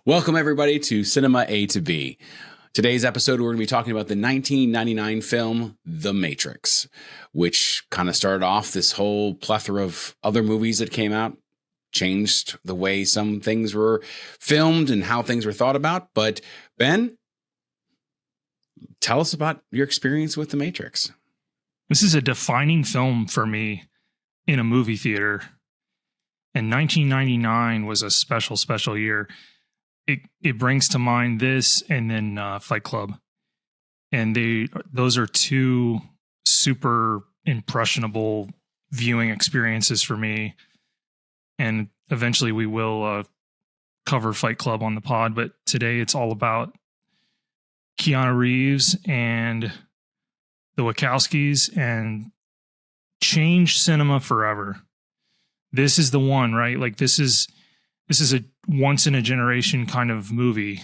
Welcome, everybody, to Cinema A to B. Today's episode, we're going to be talking about the 1999 film, The Matrix, which kind of started off this whole plethora of other movies that came out, changed the way some things were filmed and how things were thought about. But Ben, tell us about your experience with The Matrix. This is a defining film for me in a movie theater. And 1999 was a special year. It brings to mind this and then Fight Club. And those are two super impressionable viewing experiences for me. And eventually we will cover Fight Club on the pod. But today it's all about Keanu Reeves and the Wachowskis and changed cinema forever. This is the one, right? Like this is a once in a generation kind of movie.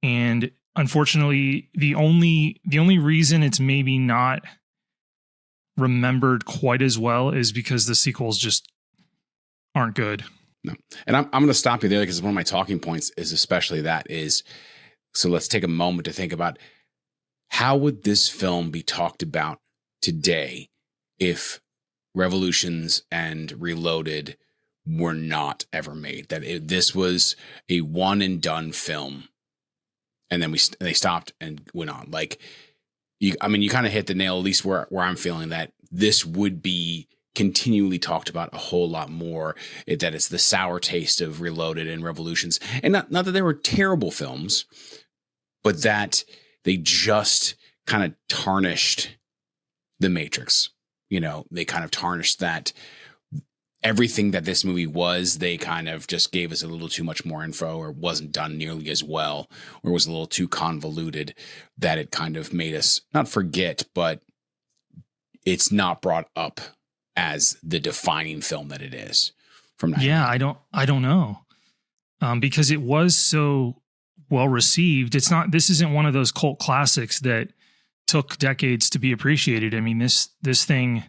And unfortunately, the only reason it's maybe not remembered quite as well is because the sequels just aren't good. No. And I'm going to stop you there because one of my talking points is especially that is, so let's take a moment to think about how would this film be talked about today if Revolutions and Reloaded were not ever made, that this was a one and done film. And then they stopped and went on. Like, you kind of hit the nail, at least where I'm feeling that this would be continually talked about a whole lot more, that it's the sour taste of Reloaded and Revolutions. And not that they were terrible films, but that they just kind of tarnished The Matrix. You know, they kind of tarnished that everything that this movie was. They kind of just gave us a little too much more info, or wasn't done nearly as well, or was a little too convoluted, that it kind of made us not forget, but it's not brought up as the defining film that it is from 1999. Yeah, I don't know. Because it was so well received. This isn't one of those cult classics that took decades to be appreciated. I mean, this thing,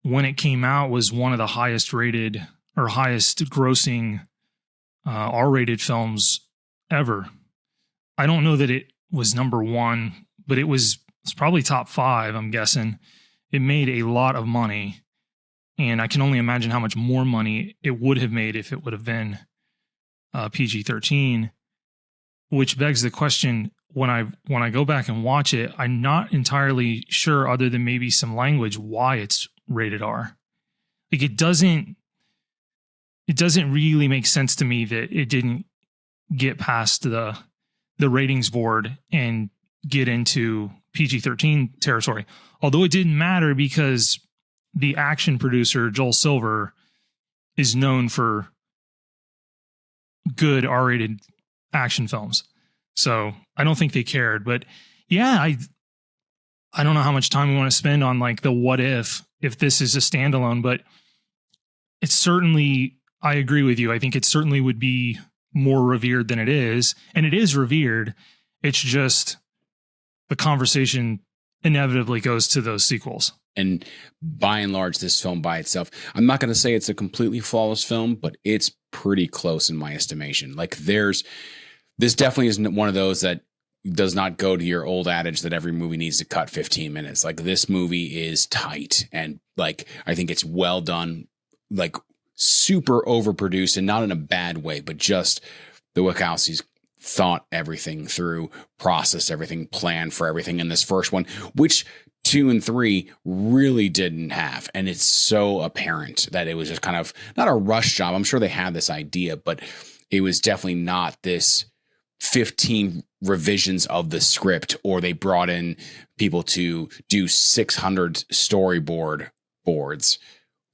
when it came out, was one of the highest rated or highest grossing R-rated films ever. I don't know that it was number one, but it's probably top 5, I'm guessing. It made a lot of money, and I can only imagine how much more money it would have made if it would have been PG-13, which begs the question, when I go back and watch it, I'm not entirely sure, other than maybe some language, why it's rated R. Like it doesn't really make sense to me that it didn't get past the ratings board and get into PG-13 territory. Although it didn't matter, because the action producer, Joel Silver, is known for good R-rated action films. So I don't think they cared. But yeah, I don't know how much time we want to spend on like the what if this is a standalone, but it's certainly, I agree with you. I think it certainly would be more revered than it is. And it is revered. It's just the conversation inevitably goes to those sequels. And by and large, this film by itself, I'm not going to say it's a completely flawless film, but it's pretty close in my estimation. Like this definitely isn't one of those that does not go to your old adage that every movie needs to cut 15 minutes. Like this movie is tight, and like, I think it's well done, like super overproduced, and not in a bad way, but just the Wachowskis thought everything through, processed everything, planned for everything in this first one, which 2 and 3 really didn't have. And it's so apparent that it was just kind of not a rush job. I'm sure they had this idea, but it was definitely not this 15 revisions of the script, or they brought in people to do 600 storyboard boards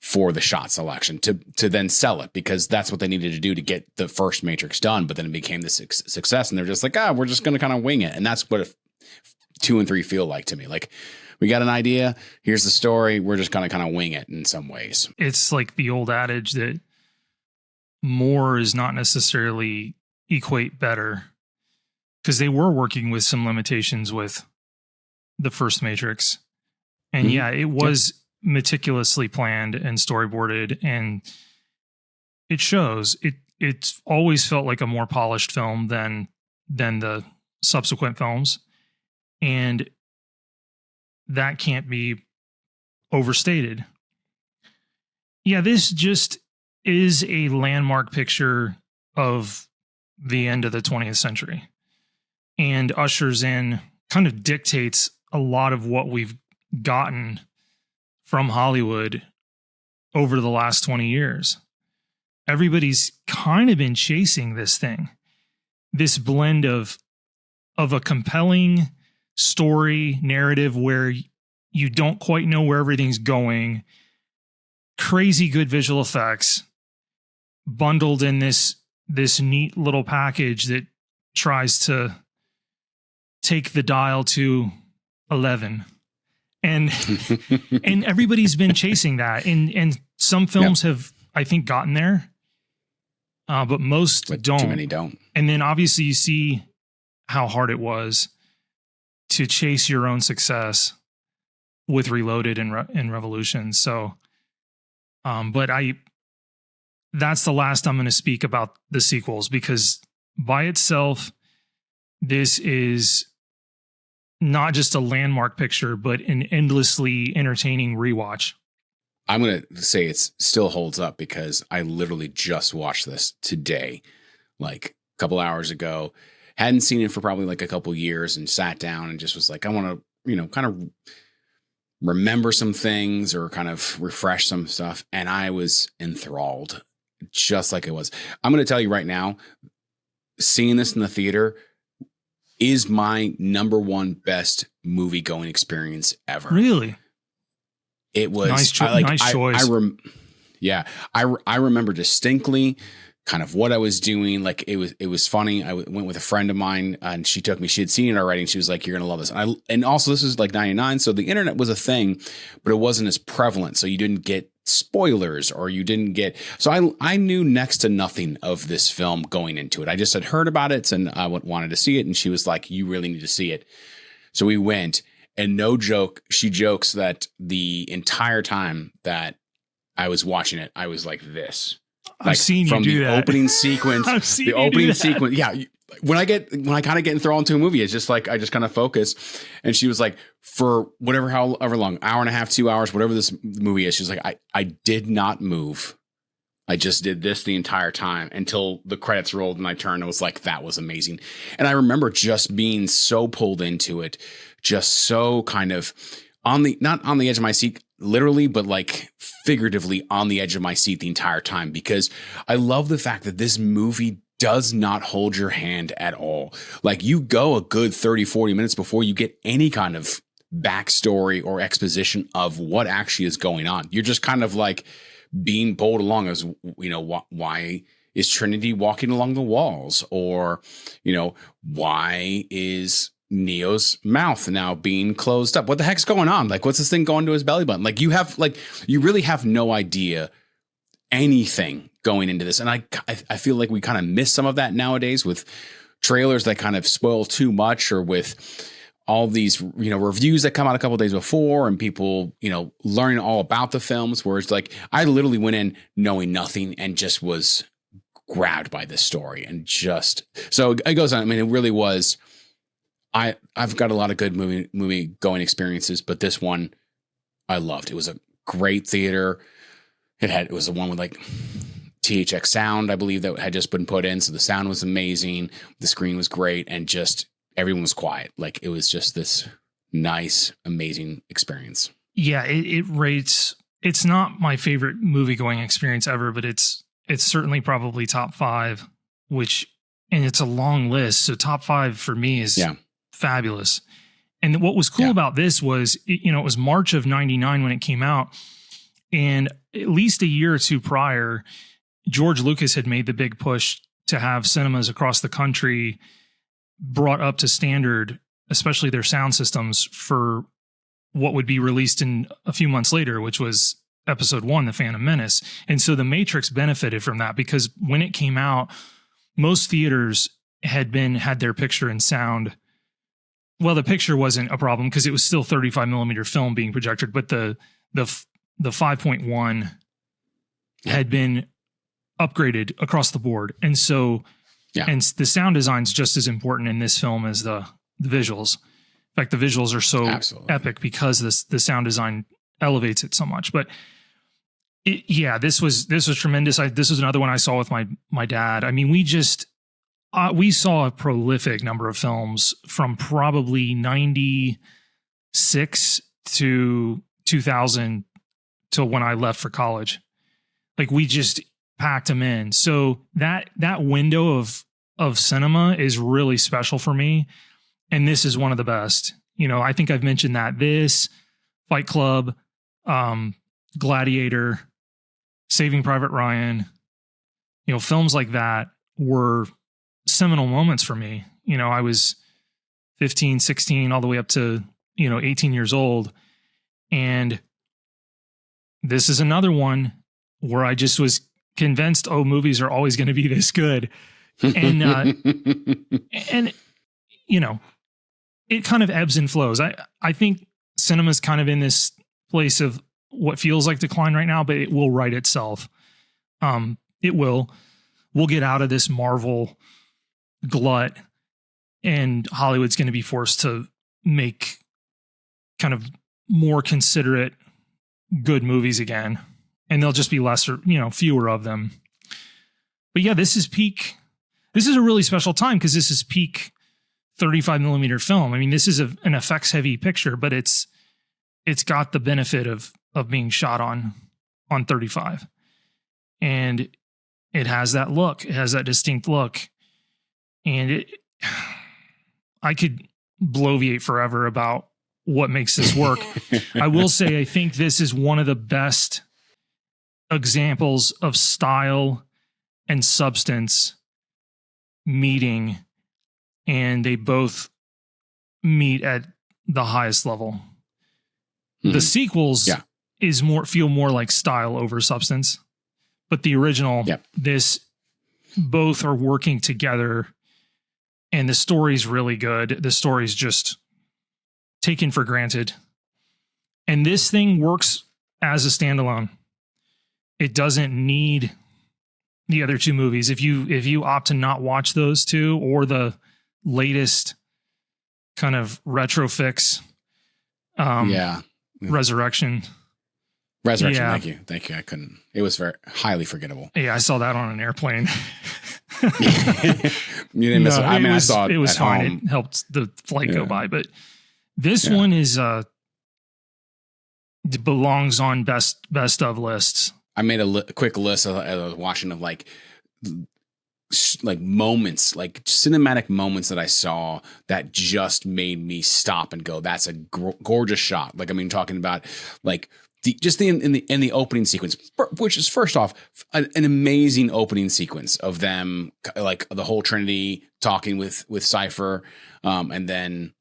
for the shot selection to then sell it, because that's what they needed to do to get the first Matrix done. But then it became this success, and they're just like, we're just going to kind of wing it. And that's what 2 and 3 feel like to me. Like, we got an idea, here's the story, we're just going to kind of wing it in some ways. It's like the old adage that more is not necessarily equate better, because they were working with some limitations with the first Matrix. And yeah, it was meticulously planned and storyboarded, and it shows. It it's always felt like a more polished film than the subsequent films. And that can't be overstated. Yeah, this just is a landmark picture of the end of the 20th century and ushers in, kind of dictates a lot of what we've gotten from Hollywood over the last 20 years. Everybody's kind of been chasing this thing, this blend of a compelling story narrative where you don't quite know where everything's going, crazy good visual effects bundled in this neat little package that tries to take the dial to 11. And and everybody's been chasing that. And some films have, I think, gotten there. But most don't. Too many don't. And then obviously you see how hard it was to chase your own success with Reloaded and Revolution. So, but that's the last I'm going to speak about the sequels, because by itself, this is not just a landmark picture, but an endlessly entertaining rewatch. I'm going to say it still holds up because I literally just watched this today, like a couple hours ago. Hadn't seen it for probably like a couple years and sat down and just was like, I want to, kind of remember some things or kind of refresh some stuff. And I was enthralled just like it was. I'm going to tell you right now, seeing this in the theater is my number one best movie going experience ever. Really? It was nice choice. I remember distinctly kind of what I was doing. Like it was funny. I went with a friend of mine and she took me, she had seen it already. And she was like, you're going to love this. And also this is like 99. So the internet was a thing, but it wasn't as prevalent. So you didn't get spoilers or you didn't get, so I knew next to nothing of this film going into it. I just had heard about it and I wanted to see it. And she was like, you really need to see it. So we went, and no joke, she jokes that the entire time that I was watching it, I was like this. I've seen you do that. Opening sequence, the opening sequence. Yeah. When I kind of get enthralled into a movie, it's just like, I just kind of focus. And she was like, for however long, hour and a half, 2 hours, whatever this movie is, she's like, I did not move. I just did this the entire time until the credits rolled and I turned and was like, that was amazing. And I remember just being so pulled into it, just so kind of not on the edge of my seat, literally, but like figuratively on the edge of my seat the entire time, because I love the fact that this movie does not hold your hand at all. Like you go a good 30, 40 minutes before you get any kind of backstory or exposition of what actually is going on. You're just kind of like being pulled along as, why is Trinity walking along the walls? Or, why is Neo's mouth now being closed up? What the heck's going on? Like, what's this thing going to his belly button? Like you really have no idea anything going into this. And I feel like we kind of miss some of that nowadays with trailers that kind of spoil too much, or with all these, reviews that come out a couple of days before and people, learning all about the films, where it's like, I literally went in knowing nothing and just was grabbed by this story and just, so it goes on. I mean, it really was, I've got a lot of good movie going experiences, but this one I loved. It was a great theater. It was the one with like THX sound, I believe, that had just been put in. So the sound was amazing. The screen was great. And just everyone was quiet. Like it was just this nice, amazing experience. Yeah, it rates. It's not my favorite movie going experience ever, but it's certainly probably top 5, and it's a long list. So top 5 for me is fabulous. And what was cool about this was, it was March of 99 when it came out. And at least a year or two prior, George Lucas had made the big push to have cinemas across the country brought up to standard, especially their sound systems, for what would be released in a few months later, which was Episode 1, The Phantom Menace. And so The Matrix benefited from that, because when it came out, most theaters had their picture and sound. Well, the picture wasn't a problem because it was still 35 millimeter film being projected, but the 5.1 had been upgraded across the board. And so, and the sound design's just as important in this film as the visuals. In fact, the visuals are so epic because the sound design elevates it so much. But this was tremendous. This was another one I saw with my dad. I mean, we saw a prolific number of films from probably 96 to 2000 till when I left for college. Like, we just packed them in. So that window of cinema is really special for me. And this is one of the best. You know, I think I've mentioned that this, Fight Club, Gladiator, Saving Private Ryan, you know, films like that were seminal moments for me. You know, I was 15, 16, all the way up to, 18 years old. And this is another one where I just was convinced, movies are always going to be this good. And, and, it kind of ebbs and flows. I think cinema's kind of in this place of what feels like decline right now, but it will right itself. It will. We'll get out of this Marvel glut, and Hollywood's going to be forced to make kind of more considerate, good movies again. And there'll just be lesser, fewer of them. But yeah, this is a really special time because this is peak 35 millimeter film. I mean, this is an effects heavy picture, but it's got the benefit of being shot on 35. And it has that look. It has that distinct look. And I could bloviate forever about what makes this work. I will say, I think this is one of the best examples of style and substance meeting, and they both meet at the highest level. The sequels feel more like style over substance, but the original, this, both are working together, and the story's really good. The story's just taken for granted. And this thing works as a standalone. It doesn't need the other two movies. If you opt to not watch those two or the latest kind of retro fix, Resurrection. Yeah. Thank you. I couldn't. It was very highly forgettable. Yeah, I saw that on an airplane. You didn't miss it. I mean, I saw it. It was at fine. home. It helped the flight go by, but this one is belongs on best of lists. I made a quick list I was watching of like moments, like cinematic moments that I saw that just made me stop and go, that's a gorgeous shot. Like, I mean, talking about like in the opening sequence, which is first off an amazing opening sequence of them, like the whole Trinity talking with Cypher, and then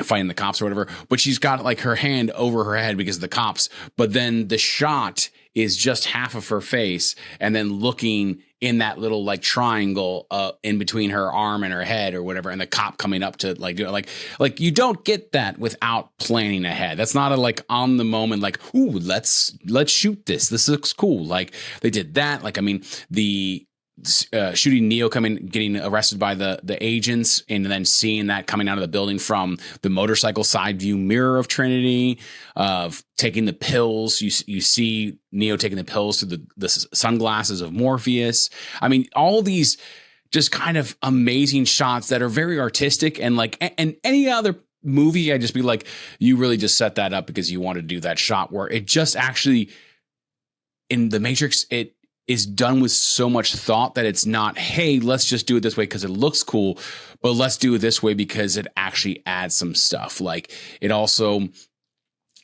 fighting the cops or whatever, but she's got like her hand over her head because of the cops. But then the shot is just half of her face and then looking in that little like triangle in between her arm and her head or whatever, and the cop coming up to like do it. Like you don't get that without planning ahead. That's not a like on the moment like, ooh, let's shoot this. This looks cool. Like they did that. Like, I mean, the shooting Neo getting arrested by the agents, and then seeing that coming out of the building from the motorcycle side view mirror of Trinity, of taking the pills. You see Neo taking the pills through the sunglasses of Morpheus. I mean, all these just kind of amazing shots that are very artistic, and like, and any other movie, I'd just be like, you really just set that up because you want to do that shot, where it just actually in the Matrix, it is done with so much thought that it's not, hey, let's just do it this way because it looks cool, but let's do it this way because it actually adds some stuff. Like, it also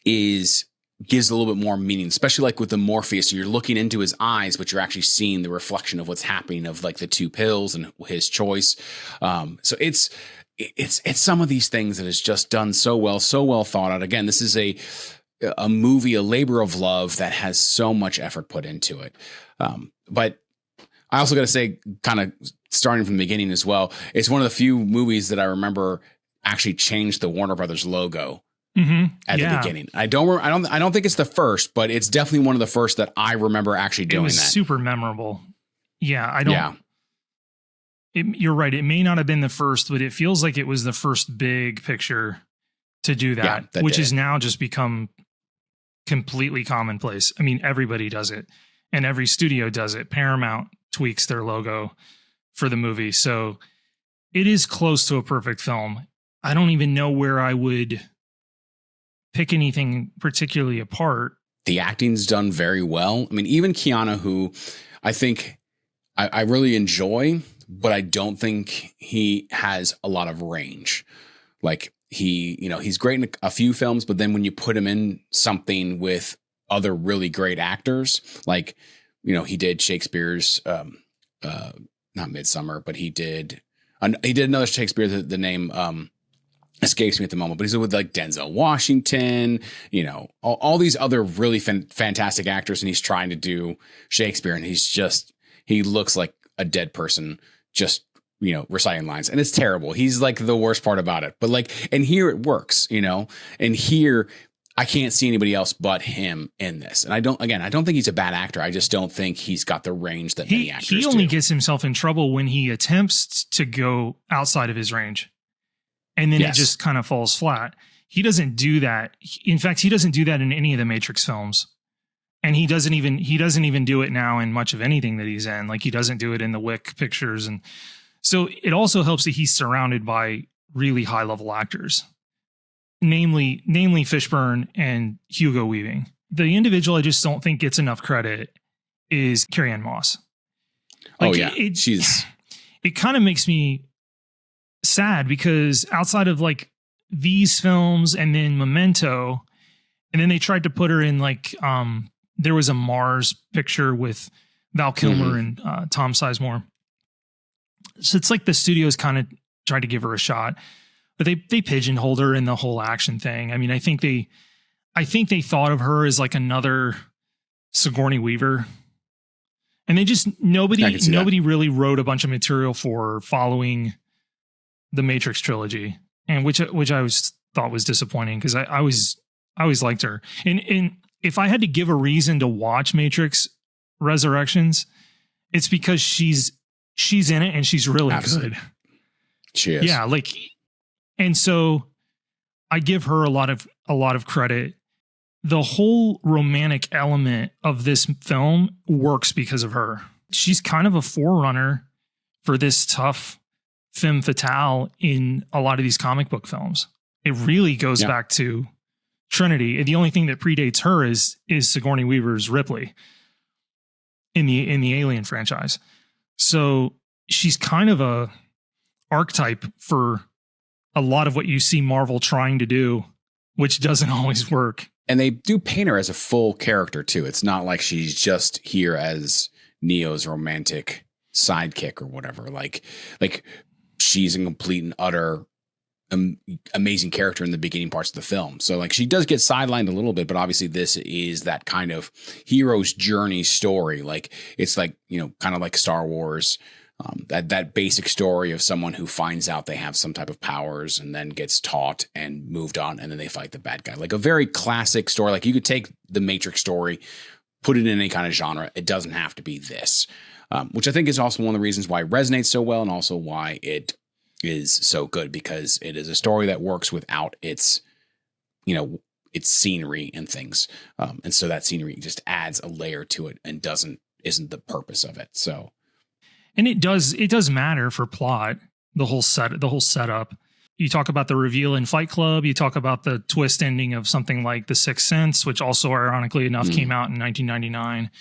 gives a little bit more meaning, especially like with the Morpheus. You're looking into his eyes, but you're actually seeing the reflection of what's happening of like the two pills and his choice. So it's some of these things that is just done so well thought out. Again, this is a movie, a labor of love that has so much effort put into it. But I also got to say, kind of starting from the beginning as well, it's one of the few movies that I remember actually changed the Warner Brothers logo at the beginning. I don't think it's the first, but it's definitely one of the first that I remember actually doing. It was super memorable. Yeah, I don't. Yeah. You're right. It may not have been the first, but it feels like it was the first big picture to do that which has now just become completely commonplace. I mean, everybody does it, and every studio does it. Paramount tweaks their logo for the movie, so it is close to a perfect film. I don't even know where I would pick anything particularly apart. The acting's done very well. I mean, even Keanu, who I think I really enjoy, but I don't think he has a lot of range. Like he's great in a few films, but then when you put him in something with other really great actors, like, he did Shakespeare's, not Midsummer, but he did another Shakespeare. The name escapes me at the moment, but he's with like Denzel Washington, all these other really fantastic actors, and he's trying to do Shakespeare, and he looks like a dead person just reciting lines, and it's terrible. He's like the worst part about it, but and here it works, and here I can't see anybody else but him in this. And I don't think he's a bad actor. I just don't think he's got the range that many actors do. He only gets himself in trouble when he attempts to go outside of his range, and then it just kind of falls flat. He doesn't do that. In fact, he doesn't do that in any of the Matrix films. And he doesn't even do it now in much of anything that he's in. Like, he doesn't do it in the Wick pictures. And so it also helps that he's surrounded by really high level actors, namely Fishburne and Hugo Weaving. The individual I just don't think gets enough credit is Carrie-Anne Moss. It kind of makes me sad, because outside of like these films and then Memento, and then they tried to put her in there was a Mars picture with Val Kilmer and Tom Sizemore. So it's like the studios kind of tried to give her a shot, but they pigeonholed her in the whole action thing. I mean, I think they thought of her as like another Sigourney Weaver, and they just nobody really wrote a bunch of material for her following the Matrix trilogy, and which I thought was disappointing, because I always liked her. And if I had to give a reason to watch Matrix Resurrections, it's because she's in it and she's really good. She is. Yeah, and so I give her a lot of credit. The whole romantic element of this film works because of her. She's kind of a forerunner for this tough femme fatale in a lot of these comic book films. It really goes back to Trinity. The only thing that predates her is Sigourney Weaver's Ripley in the Alien franchise. So she's kind of a archetype for a lot of what you see Marvel trying to do, which doesn't always work. And they do paint her as a full character too. It's not like she's just here as Neo's romantic sidekick or whatever. Like she's a complete and utter amazing character in the beginning parts of the film. So she does get sidelined a little bit, but obviously this is that kind of hero's journey story. It's kind of like Star Wars, that basic story of someone who finds out they have some type of powers and then gets taught and moved on, and then they fight the bad guy. Like a very classic story. Like you could take the Matrix story, put it in any kind of genre. It doesn't have to be this, which I think is also one of the reasons why it resonates so well, and also why it is so good, because it is a story that works without its scenery and things. And so that scenery just adds a layer to it and isn't the purpose of it. So, and it does matter for plot, the whole setup. You talk about the reveal in Fight Club. You talk about the twist ending of something like The Sixth Sense, which also ironically enough came out in 1999.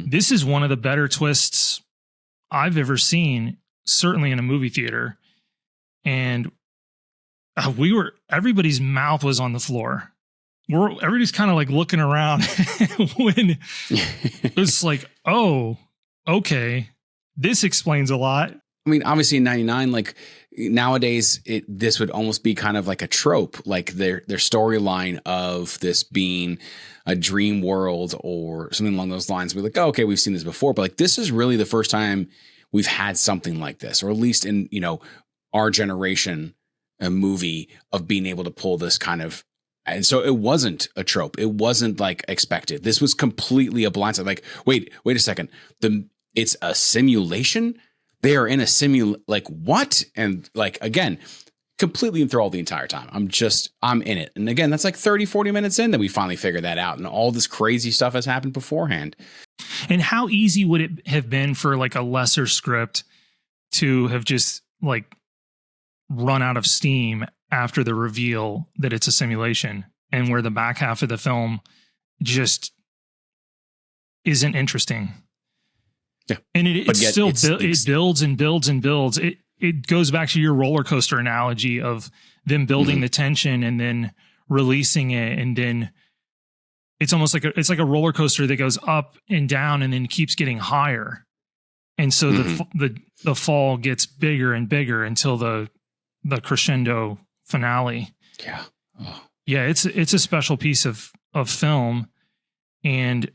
This is one of the better twists I've ever seen, certainly in a movie theater. And everybody's mouth was on the floor. Everybody's kind of looking around when it's like, oh, okay, this explains a lot. I mean, obviously in 99, nowadays this would almost be kind of like a trope, like their storyline of this being a dream world or something along those lines. We're like, oh, okay, we've seen this before, but this is really the first time we've had something like this, or at least in, our generation, a movie of being able to pull this kind of. And so it wasn't a trope. It wasn't like expected. This was completely a blindside. Like, wait a second. It's a simulation. They are in a like what? And like, again, completely enthralled the entire time. I'm in it. And again, that's like 30, 40 minutes in that we finally figured that out. And all this crazy stuff has happened beforehand. And how easy would it have been for like a lesser script to have just like run out of steam after the reveal that it's a simulation, and where the back half of the film just isn't interesting. Yeah. And it builds and builds and builds. It goes back to your roller coaster analogy of them building the tension and then releasing it. And then it's almost like it's like a roller coaster that goes up and down and then keeps getting higher. And so the fall gets bigger and bigger until the crescendo finale. Yeah. Oh. Yeah. It's a special piece of film and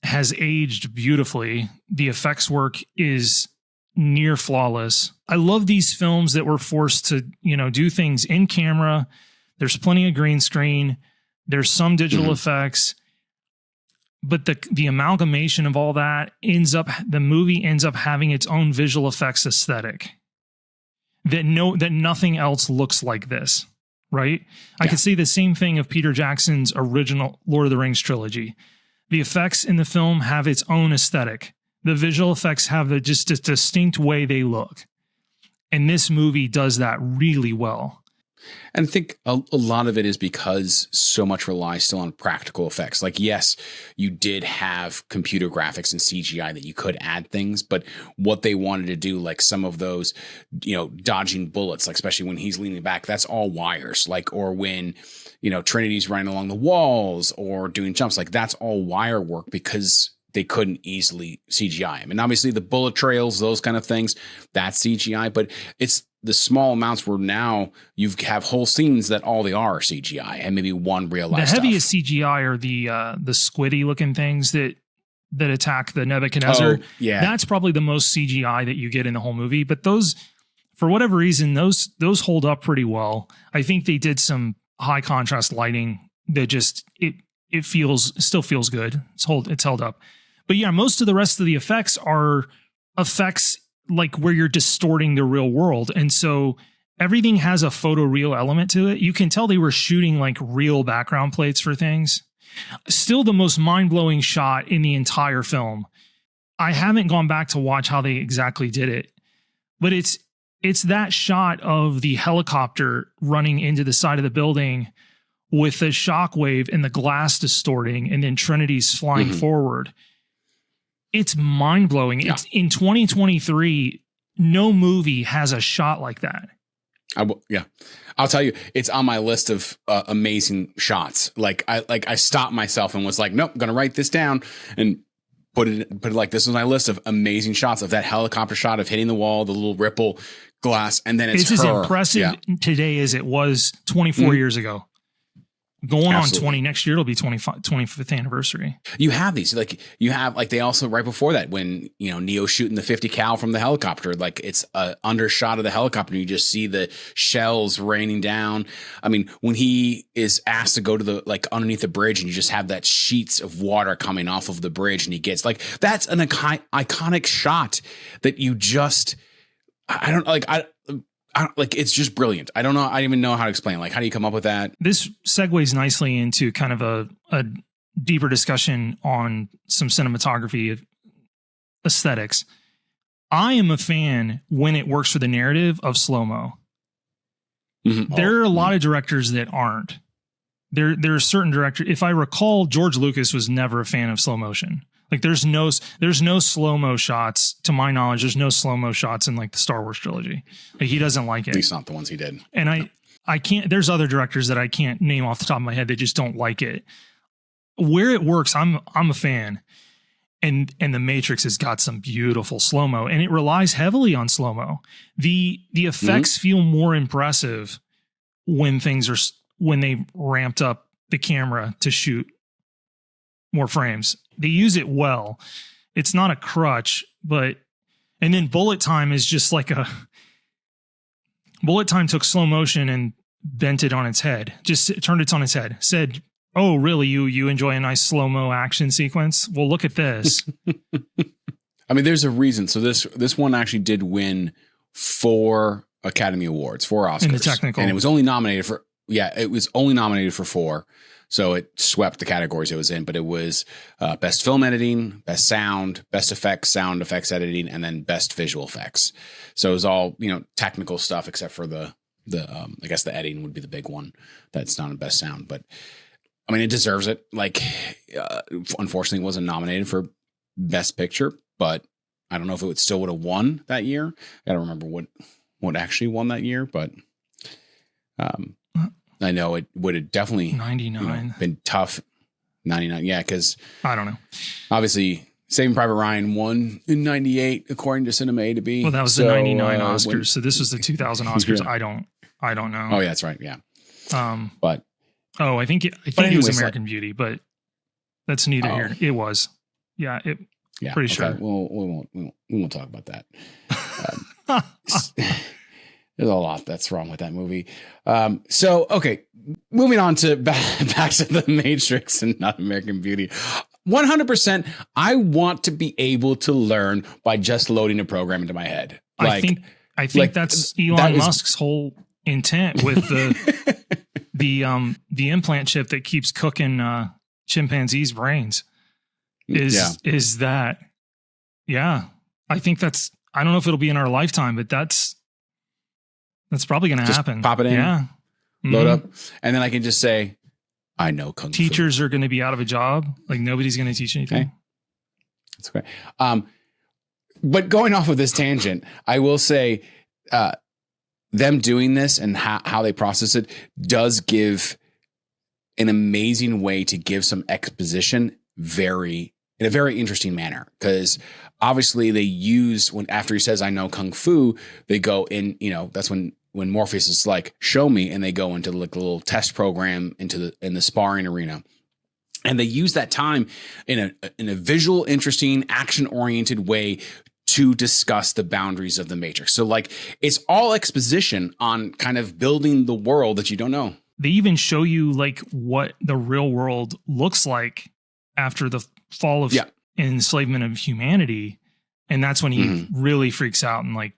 has aged beautifully. The effects work is near flawless. I love these films that were forced to, do things in camera. There's plenty of green screen. There's some digital effects, but the amalgamation of all that the movie ends up having its own visual effects aesthetic that nothing else looks like this, right? I could say the same thing of Peter Jackson's original Lord of the Rings trilogy. The effects in the film have its own aesthetic. The visual effects have just a distinct way they look. And this movie does that really well. And I think a lot of it is because so much relies still on practical effects. Like, yes, you did have computer graphics and CGI that you could add things, but what they wanted to do, like some of those, dodging bullets, like especially when he's leaning back, that's all wires. Like, or when, Trinity's running along the walls or doing jumps, like that's all wire work because they couldn't easily CGI him. And obviously the bullet trails, those kind of things, that's CGI, but it's the small amounts where now you have whole scenes that all they are CGI and maybe one real life stuff. The heaviest CGI are the squiddy looking things that attack the Nebuchadnezzar. Oh, yeah. That's probably the most CGI that you get in the whole movie. But those, for whatever reason, those hold up pretty well. I think they did some high contrast lighting that just, it still feels good. It's held up. But yeah, most of the rest of the effects are effects like where you're distorting the real world. And so everything has a photoreal element to it. You can tell they were shooting like real background plates for things. Still the most mind-blowing shot in the entire film. I haven't gone back to watch how they exactly did it, but it's that shot of the helicopter running into the side of the building with the shockwave and the glass distorting, and then Trinity's flying forward. It's mind-blowing. Yeah. It's in 2023, no movie has a shot like that. I'll tell you, it's on my list of amazing shots. I stopped myself and was like, nope, I'm going to write this down and put it like, this is my list of amazing shots of that helicopter shot of hitting the wall, the little ripple glass. And then it's as impressive today as it was 24 years ago. Going on 20 next year, it'll be 25th anniversary. You have these, they also right before that when, Neo shooting the 50 cal from the helicopter, like it's a undershot of the helicopter. You just see the shells raining down. I mean, when he is asked to go to the, underneath the bridge and you just have that sheets of water coming off of the bridge and he gets that's an iconic shot that you just, it's just brilliant. I don't know. I don't even know how to explain. How do you come up with that? This segues nicely into kind of a deeper discussion on some cinematography aesthetics. I am a fan when it works for the narrative of slow-mo. Mm-hmm. There are a lot of directors that aren't. There are certain directors. If I recall, George Lucas was never a fan of slow motion. There's no slow-mo shots, to my knowledge. There's no slow-mo shots in the Star Wars trilogy. He doesn't like it. At least not the ones he did. And I can't, there's other directors that I can't name off the top of my head that just don't like it. Where it works, I'm a fan. And The Matrix has got some beautiful slow-mo, and it relies heavily on slow-mo. The effects feel more impressive when they ramped up the camera to shoot more frames. They use it well. It's not a crutch, and then bullet time is just Bullet Time took slow motion and bent it on its head, just turned it on its head, said, "Oh, really? You enjoy a nice slow-mo action sequence? Well, look at this." I mean, there's a reason. So this one actually did win 4 Academy Awards, 4 Oscars. In the technical. And it was only nominated for, it was only nominated for 4. So it swept the categories it was in, but it was best film editing, best sound, best effects, sound effects editing, and then best visual effects. So it was all, technical stuff except for the I guess the editing would be the big one. That's not a best sound, but I mean, it deserves it. Like, unfortunately, it wasn't nominated for best picture, but I don't know if it still would have won that year. I got to remember what actually won that year, but I know it would have definitely 99 been tough. 99, yeah, because I don't know. Obviously, Saving Private Ryan won in 98, according to Cinema A to B. Well, that was the 99 Oscars. So this was the 2000 Oscars. Yeah. I don't know. Oh, yeah, that's right. Yeah. But I think it was American Beauty, but that's neither here. It was. Yeah. Pretty sure. Well, we won't talk about that. There's a lot that's wrong with that movie. So, okay, moving on to back to The Matrix and not American Beauty. 100%, I want to be able to learn by just loading a program into my head. I think that's Elon Musk's whole intent with the implant chip that keeps cooking chimpanzees' brains. Is that? Yeah, I think that's. I don't know if it'll be in our lifetime, but that's probably going to happen. Pop it in, yeah, load up, and then I can just say, I know kung fu. Teachers are going to be out of a job. Like nobody's going to teach anything. Okay. That's great. But going off of this tangent, I will say, them doing this and how they process it does give an amazing way to give some exposition in a very interesting manner. Because obviously they use after he says, I know kung fu, they go in, that's when Morpheus is like, show me. And they go into like a little test program in the sparring arena. And they use that time in a visual, interesting, action-oriented way to discuss the boundaries of the Matrix. So like it's all exposition on kind of building the world that you don't know. They even show you like what the real world looks like after the fall of enslavement of humanity. And that's when he really freaks out and like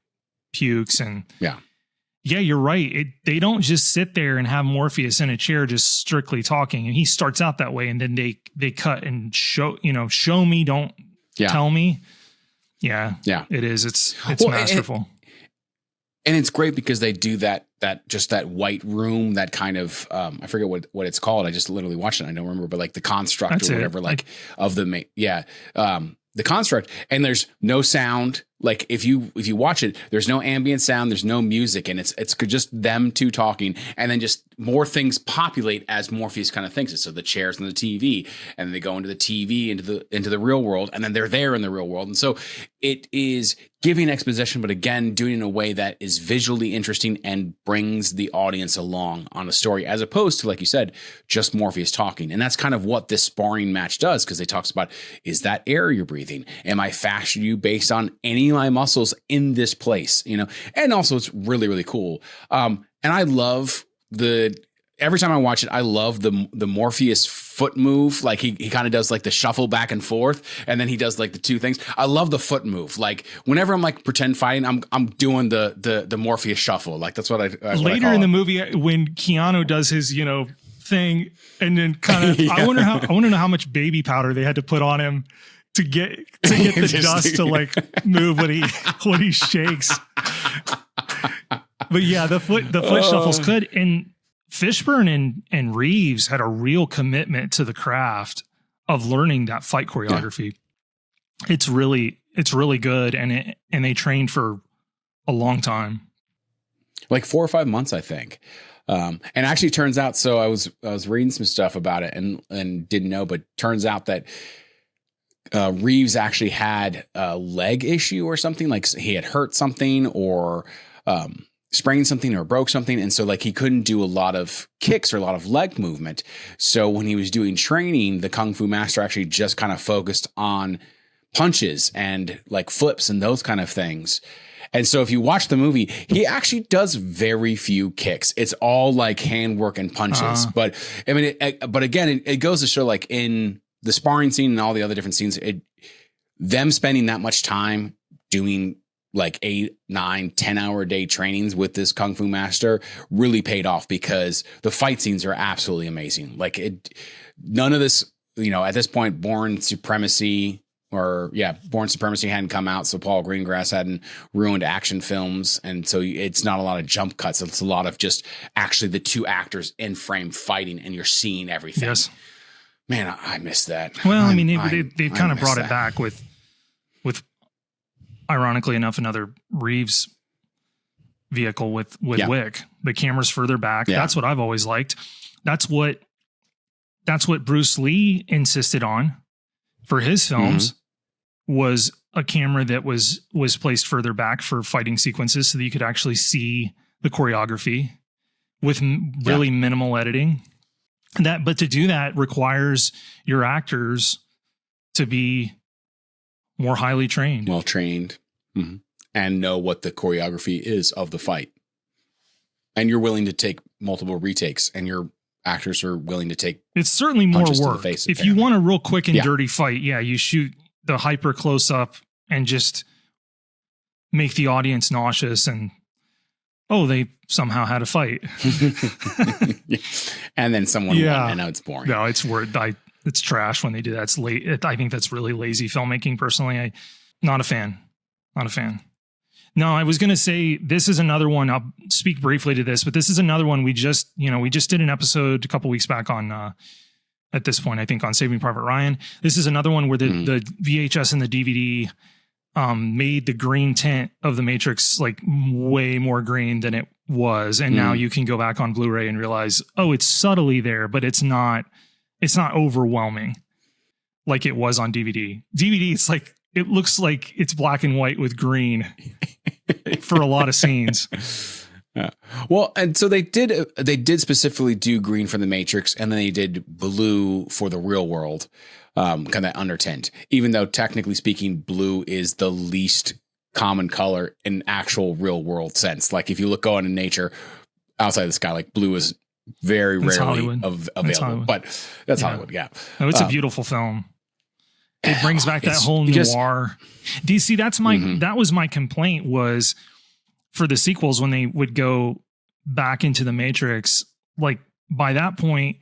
pukes and yeah, you're right. They don't just sit there and have Morpheus in a chair just strictly talking. And he starts out that way, and then they cut and show me, don't tell me. Yeah, it is. It's masterful. And it's great because they do that white room, that kind of I forget what it's called. I just literally watched it. I don't remember, but like the construct or whatever, the construct, and there's no sound. Like if you watch it, there's no ambient sound, there's no music, and it's just them two talking, and then just more things populate as Morpheus kind of thinks it. So the chairs and the TV, and then they go into the TV into the real world, and then they're there in the real world. And so it is giving exposition, but again, doing it in a way that is visually interesting and brings the audience along on a story, as opposed to, like you said, just Morpheus talking. And that's kind of what this sparring match does, because they talks about, is that air you're breathing? Am I fashioning you based on any of my muscles in this place? And also it's really, really cool. And I love every time I watch it, I love the Morpheus foot move. Like he kind of does like the shuffle back and forth, and then he does like the two things. I love the foot move. Like whenever I'm like pretend fighting, I'm doing the Morpheus shuffle. Like that's what I later in the movie when Keanu does his thing, and then kind of I want to know how much baby powder they had to put on him to get the dust to like move when he shakes. But yeah, the foot shuffles could. And Fishburne and Reeves had a real commitment to the craft of learning that fight choreography. Yeah. It's really good, and they trained for a long time, like 4 or 5 months, I think. And actually, turns out. So I was reading some stuff about it and didn't know, but turns out that Reeves actually had a leg issue or something. Like he had hurt something or sprained something or broke something. And so like he couldn't do a lot of kicks or a lot of leg movement. So when he was doing training, the Kung Fu master actually just kind of focused on punches and like flips and those kind of things. And so if you watch the movie, he actually does very few kicks. It's all like handwork and punches. But I mean, but again, it goes to show, like in the sparring scene and all the other different scenes, them spending that much time doing like 8, 9, 10-hour a day trainings with this Kung Fu master really paid off, because the fight scenes are absolutely amazing. Like none of this, at this point, Bourne Supremacy hadn't come out. So Paul Greengrass hadn't ruined action films. And so it's not a lot of jump cuts. It's a lot of just actually the two actors in frame fighting, and you're seeing everything. Yes. Man, I miss that. Well, I mean, they kind of brought it back with ironically enough, another Reeves vehicle with Wick. The camera's further back. Yeah. That's what I've always liked. That's what Bruce Lee insisted on for his films, was a camera that was placed further back for fighting sequences, so that you could actually see the choreography with really minimal editing. But to do that requires your actors to be more highly trained. Well trained. Mm-hmm. And know what the choreography is of the fight. And you're willing to take multiple retakes, and your actors are willing to take It's certainly more work. If you want a real quick and dirty fight, you shoot the hyper close up and just make the audience nauseous and they somehow had a fight. And then someone won, and now it's boring. No, it's it's trash when they do that. It's late. I think that's really lazy filmmaking. Personally, not a fan. No, I was going to say, this is another one. I'll speak briefly to this, but this is another one we just did an episode a couple weeks back on, at this point, I think on Saving Private Ryan. This is another one where the VHS and the DVD made the green tint of the Matrix like way more green than it was. And now you can go back on Blu-ray and realize, it's subtly there, but it's not overwhelming like it was on DVD. DVD, it's like, it looks like it's black and white with green for a lot of scenes. Yeah. Well, and so they did specifically do green for the Matrix, and then they did blue for the real world, kind of undertint, even though technically speaking, blue is the least common color in actual real world sense. Like if you look out in nature outside the sky, like blue is very rarely available, but that's Hollywood. Yeah. No, it's a beautiful film. It brings back that whole noir. Do you see? That was my complaint, was for the sequels when they would go back into the Matrix. Like by that point,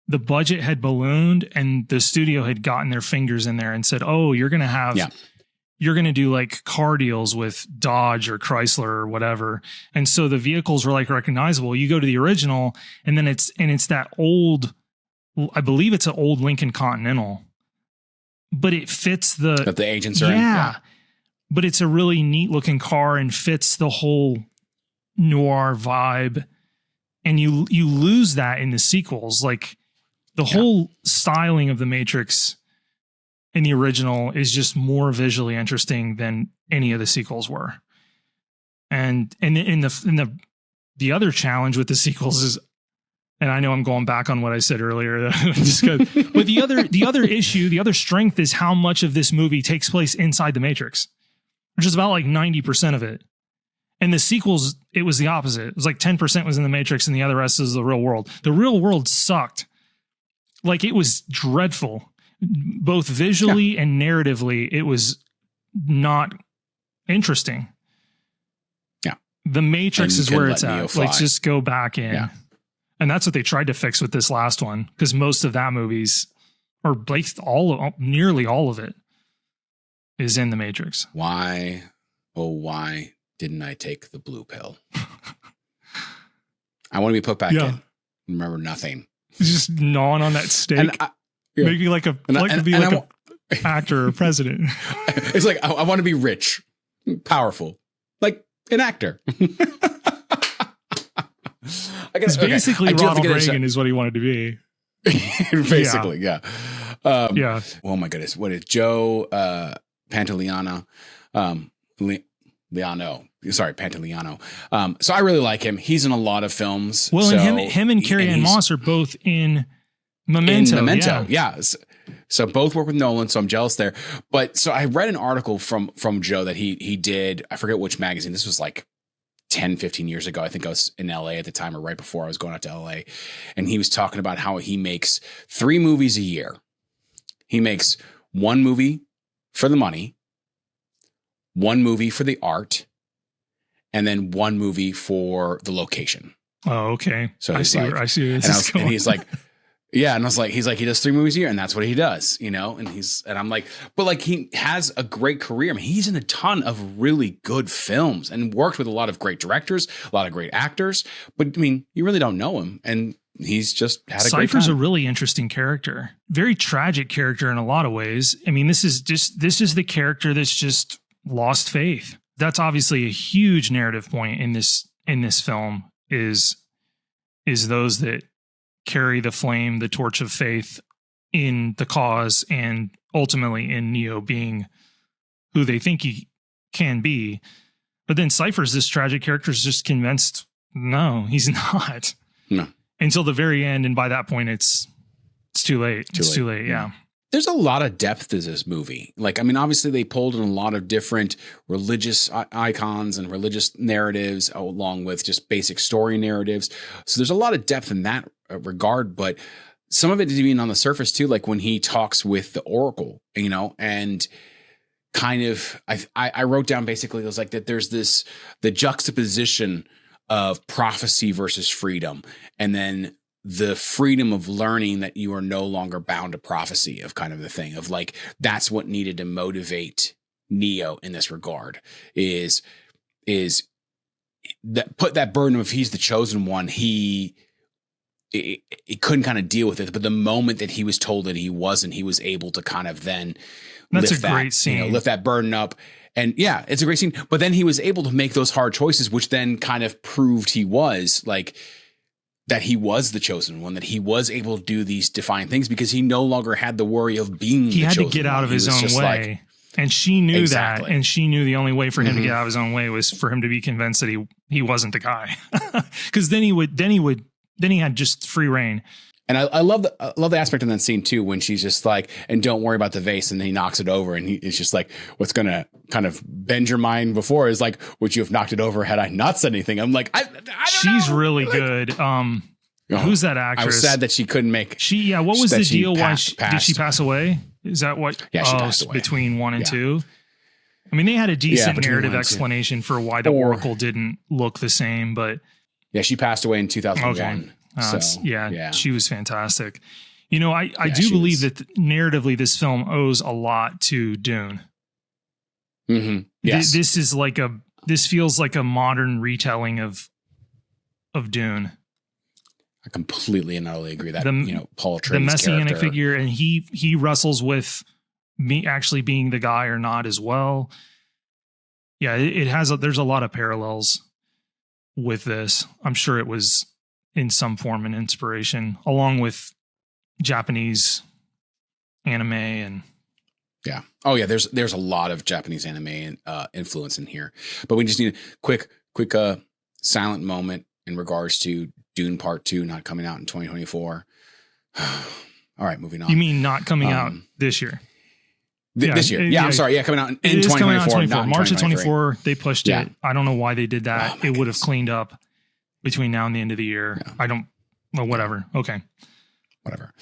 the budget had ballooned and the studio had gotten their fingers in there and said, you're going to do like car deals with Dodge or Chrysler or whatever. And so the vehicles were like recognizable. You go to the original, and then it's that old, I believe it's an old Lincoln Continental. But it fits that the agents are in. Yeah. But it's a really neat looking car and fits the whole noir vibe. And you lose that in the sequels. Like the whole styling of the Matrix in the original is just more visually interesting than any of the sequels were. And in the other challenge with the sequels is, and I know I'm going back on what I said earlier, but the other issue, the other strength is how much of this movie takes place inside the Matrix, which is about like 90% of it. And the sequels, it was the opposite. It was like 10% was in the Matrix and the other rest is the real world. The real world sucked. Like it was dreadful, both visually and narratively. It was not interesting. Yeah. The Matrix is where it's at. Let's just go back in. Yeah. And that's what they tried to fix with this last one, because most of that movie's, or nearly all of it, is in the Matrix. Why didn't I take the blue pill? I want to be put back in. Remember nothing. Just gnawing on that steak. Maybe like an actor or president. It's like I want to be rich, powerful, like an actor. It's basically Ronald Reagan is what he wanted to be. Basically, yeah. Oh my goodness, what is Joe Pantoliano? Pantoliano. So I really like him. He's in a lot of films. Well, and him and Carrie-Anne Moss are both in Memento. Yeah. So both work with Nolan, so I'm jealous there. But so I read an article from Joe that he did, I forget which magazine. This was like 10, 15 years ago. I think I was in LA at the time, or right before I was going out to LA. And he was talking about how he makes 3 movies a year. He makes 1 movie for the money, 1 movie for the art, and then 1 movie for the location. Oh, okay. So I see where this is going. And he's like, yeah. And I was like, he does 3 movies a year, and that's what he does, and I'm like, but like, he has a great career. I mean, he's in a ton of really good films and worked with a lot of great directors, a lot of great actors, but I mean, you really don't know him. And he's just had a great time. Cypher's a really interesting character, very tragic character in a lot of ways. I mean, this is the character that's just lost faith. That's obviously a huge narrative point in this film is those that carry the flame, the torch of faith in the cause, and ultimately in Neo being who they think he can be. But then Cypher's this tragic character is just convinced, no, he's not. No. Until the very end, and by that point, it's too late. It's too late. Yeah. There's a lot of depth to this movie. Like, I mean, obviously they pulled in a lot of different religious icons and religious narratives, along with just basic story narratives. So there's a lot of depth in that regard, but some of it is even on the surface too. Like when he talks with the Oracle, and kind of, I wrote down basically, it was like that there's the juxtaposition of prophecy versus freedom, and then the freedom of learning that you are no longer bound to prophecy, of kind of the thing of like, that's what needed to motivate Neo in this regard is that put that burden of, he's the chosen one. He couldn't kind of deal with it, but the moment that he was told that he wasn't, he was able to kind of then great scene. Lift that burden up. And yeah, it's a great scene, but then he was able to make those hard choices, which then kind of proved he was like, that he was the chosen one, that he was able to do these defiant things because he no longer had the worry of being the chosen one. He had to get out of his own way. And she knew that. And she knew the only way for him to get out of his own way was for him to be convinced that he wasn't the guy. Because then he had just free reign. And I love the aspect in that scene too, when she's just like, and don't worry about the vase. And then he knocks it over, and it's just like, what's going to kind of bend your mind before is like, would you have knocked it over had I not said anything? I'm like, I don't She's know. really good. Who's that actress? I was sad that she couldn't make. What was the deal? Why did she pass away? Is that what? Yeah, she passed away. Between 1 and 2. I mean, they had a decent narrative explanation for why the Oracle didn't look the same, but yeah, she passed away in 2001. Okay. So, she was fantastic. I do believe that narratively this film owes a lot to Dune. Mm-hmm. Yes. This feels like a modern retelling of Dune. I completely and utterly agree that Paul Atreides, the messianic character, figure, and he wrestles with me actually being the guy or not as well. Yeah, there's a lot of parallels with this. I'm sure it was in some form an inspiration, along with Japanese anime and yeah. Oh yeah, there's a lot of Japanese anime influence in here. But we just need a quick silent moment in regards to Dune Part 2 not coming out in 2024. All right, moving on. You mean not coming out this year? This year. Yeah, I'm sorry. Yeah, coming out in 2024. Coming out in 2024. Not in March of 24, they pushed it. I don't know why they did that. Oh, it would have cleaned up between now and the end of the year. Yeah. Whatever. Okay. Whatever.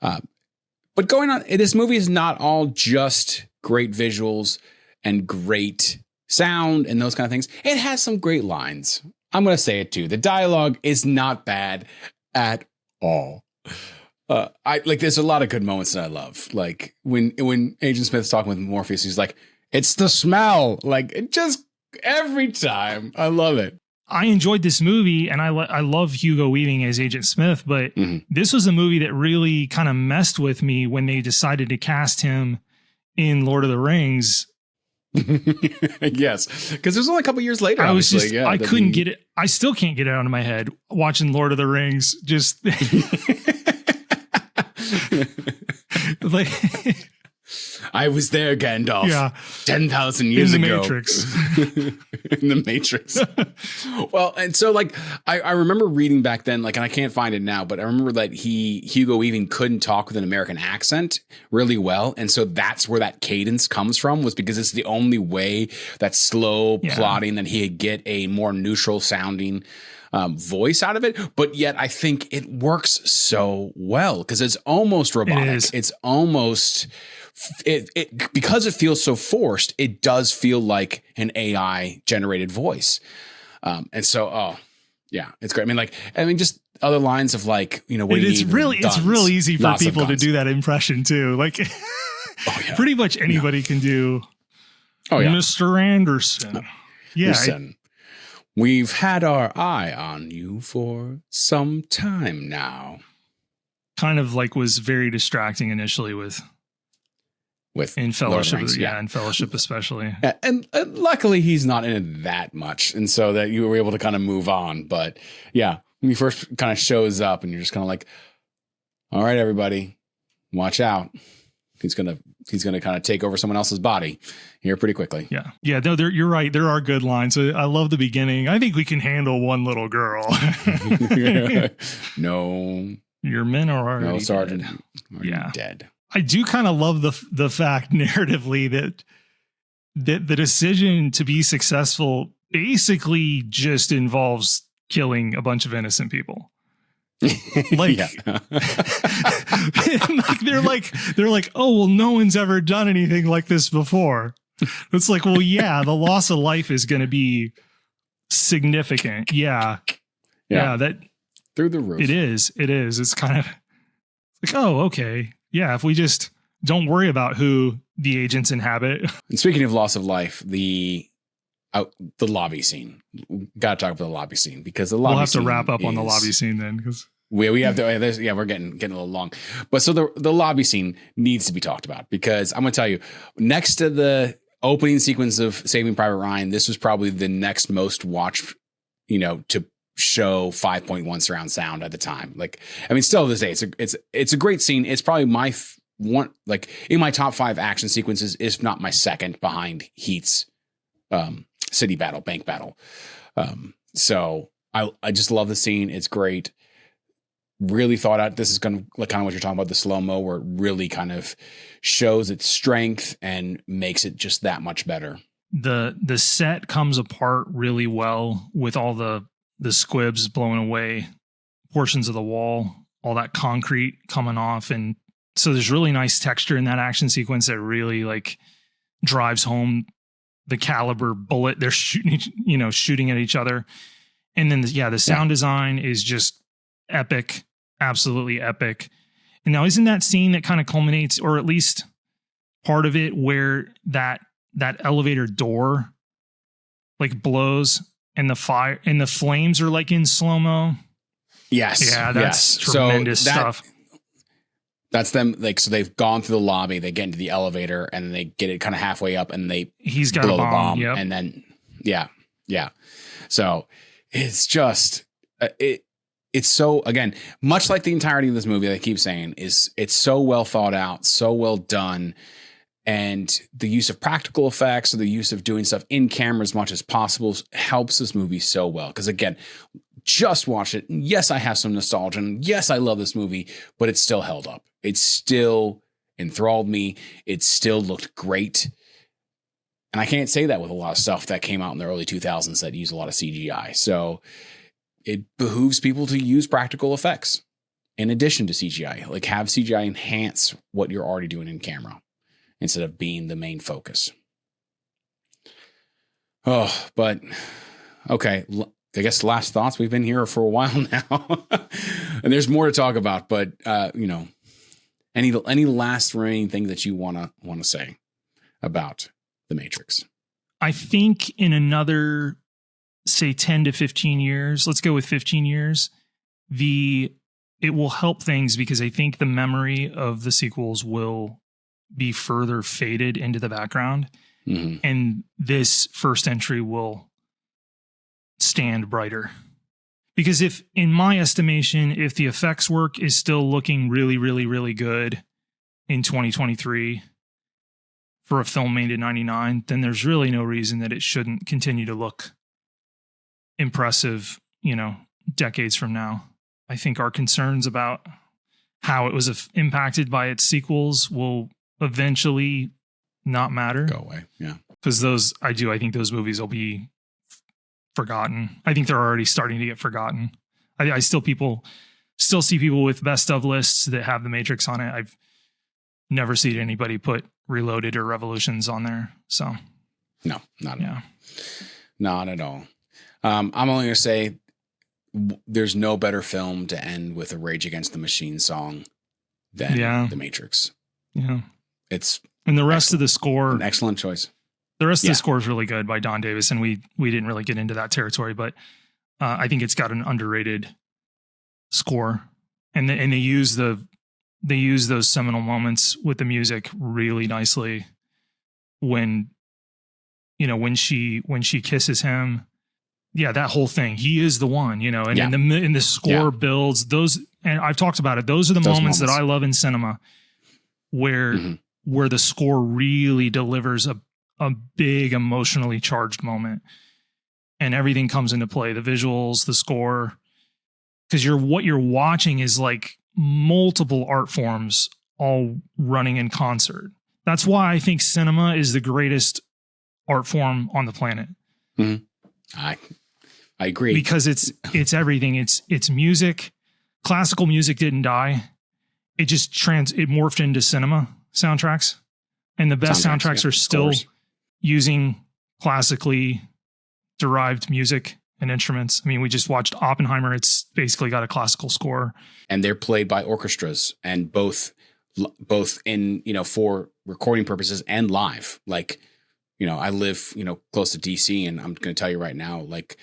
But going on, this movie is not all just great visuals and great sound and those kind of things. It has some great lines. I'm going to say it too. The dialogue is not bad at all. There's a lot of good moments that I love. Like when Agent Smith's talking with Morpheus, he's like, it's the smell. Like, it just every time. I love it. I enjoyed this movie, and I love Hugo Weaving as Agent Smith, but this was a movie that really kind of messed with me when they decided to cast him in Lord of the Rings. Yes, because it was only a couple years later. I couldn't get it. I still can't get it out of my head watching Lord of the Rings. Just like I was there, Gandalf. Yeah. 10,000 years in the ago. Matrix. In the Matrix. Well, and so like I remember reading back then, like, and I can't find it now, but I remember that Hugo Weaving couldn't talk with an American accent really well. And so that's where that cadence comes from, was because it's the only way, that slow plotting, that he could get a more neutral sounding voice out of it. But yet I think it works so well because it's almost robotic. It's almost it because it feels so forced. It does feel like an AI generated voice. And so, yeah, it's great. I mean, just other lines of like, you know, what it's really easy for people to do that impression too. Like pretty much anybody can do. Oh yeah. Mr. Anderson. Yeah. Listen, we've had our eye on you for some time now. Kind of like was very distracting initially with in Fellowship, in Fellowship especially. And luckily he's not in it that much, and so that you were able to kind of move on. But yeah, when he first kind of shows up, and you're just kind of like, all right, everybody, watch out. He's gonna kind of take over someone else's body here pretty quickly. Yeah. Yeah. No, you're right. There are good lines. I love the beginning. I think we can handle one little girl. No. Your men are already no, Sergeant. Dead. Dead. I do kind of love the fact narratively that the decision to be successful basically just involves killing a bunch of innocent people. Like, they're like, oh, well, no one's ever done anything like this before. It's like, well, yeah, the loss of life is going to be significant. Yeah. That through the roof. It is. It's kind of like, oh, okay. Yeah. If we just don't worry about who the agents inhabit. And speaking of loss of life, the lobby scene. Got to talk about the lobby scene because the lobby. We'll have to wrap up on the lobby scene then, because we have to. We're getting a little long, but so the lobby scene needs to be talked about because I'm going to tell you, next to the opening sequence of Saving Private Ryan, this was probably the next most watched, to show 5.1 surround sound at the time. Like, I mean, still to this day, it's a great scene. It's probably my one, like in my top 5 action sequences, if not my second behind Heat's city battle, bank battle. So I just love the scene. It's great. Really thought out. This is going to like kind of what you're talking about, the slow-mo, where it really kind of shows its strength and makes it just that much better. The set comes apart really well with all the squibs blowing away portions of the wall, all that concrete coming off. And so there's really nice texture in that action sequence that really like drives home the caliber bullet they're shooting at each other. And then the sound design is just epic, absolutely epic. And now isn't that scene that kind of culminates, or at least part of it, where that elevator door like blows and the fire and the flames are like in slow-mo? Yes. Yeah, that's tremendous stuff. That's them. Like, so they've gone through the lobby, they get into the elevator, and then they get it kind of halfway up, and he's got blow a bomb, the bomb, and then yeah. So it's just it's so, again, much like the entirety of this movie, I keep saying, it's so well thought out, so well done, and the use of practical effects or the use of doing stuff in camera as much as possible helps this movie so well. Because again, just watch it. Yes, I have some nostalgia, and yes, I love this movie, but it still held up. It still enthralled me. It still looked great. And I can't say that with a lot of stuff that came out in the early 2000s that use a lot of CGI. So it behooves people to use practical effects in addition to CGI. Like, have CGI enhance what you're already doing in camera instead of being the main focus. Oh, but okay. I guess last thoughts. We've been here for a while now, and there's more to talk about. But any last remaining thing that you want to say about The Matrix? I think in another, say, 10 to 15 years, let's go with 15 years, it will help things, because I think the memory of the sequels will be further faded into the background. Mm-hmm. And this first entry will stand brighter. Because in my estimation, if the effects work is still looking really, really, really good in 2023, for a film made in 99, then there's really no reason that it shouldn't continue to look impressive, decades from now. I think our concerns about how it was impacted by its sequels will eventually not matter. Go away. Yeah. Because I think those movies will be forgotten. I think they're already starting to get forgotten. I still see people with best of lists that have The Matrix on it. I've never seen anybody put Reloaded or Revolutions on there. So no, not at all. Not at all. I'm only going to say there's no better film to end with a Rage Against the Machine song than The Matrix. Yeah. And the rest of the score, an excellent choice. The rest of the score is really good by Don Davis, and we didn't really get into that territory, but I think it's got an underrated score, and they use those seminal moments with the music really nicely. When she kisses him, that whole thing. He is the one, and the score builds those. And I've talked about it. Those are the moments that I love in cinema, where the score really delivers a big emotionally charged moment, and everything comes into play. The visuals, the score, because what you're watching is like multiple art forms all running in concert. That's why I think cinema is the greatest art form on the planet. Mm-hmm. I agree, because it's everything. It's music. Classical music didn't die. It just it morphed into cinema soundtracks, and the best soundtracks are still using classically derived music and instruments. I mean, we just watched Oppenheimer. It's basically got a classical score, and they're played by orchestras, and both in, for recording purposes and live. Like, I live, close to DC, and I'm going to tell you right now, like,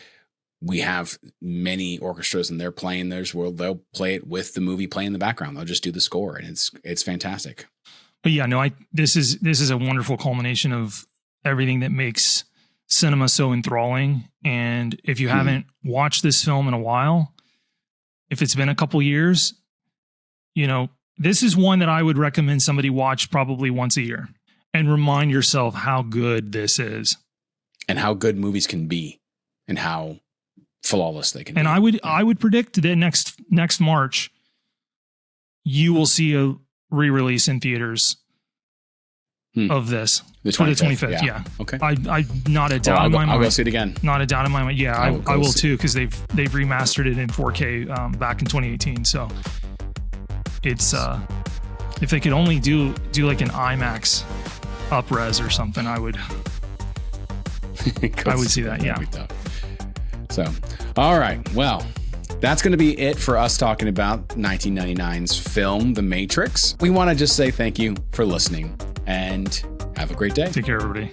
we have many orchestras, and they're playing theirs where they'll play it with the movie playing in the background. They'll just do the score, and it's fantastic. But this is a wonderful culmination of everything that makes cinema so enthralling. And if you haven't watched this film in a while, if it's been a couple years, this is one that I would recommend somebody watch probably once a year and remind yourself how good this is, and how good movies can be, and how flawless they can be. And I would predict that next March, you will see a re-release in theaters of this for the 25th. Yeah. Okay. I not a doubt in my mind. I'll go see it again. Not a doubt in my mind. Yeah, I will too, because they've remastered it in 4K back in 2018. So it's if they could only do like an IMAX up-res or something, I would see that. Yeah. So, all right. Well, that's going to be it for us talking about 1999's film, The Matrix. We want to just say thank you for listening, and have a great day. Take care, everybody.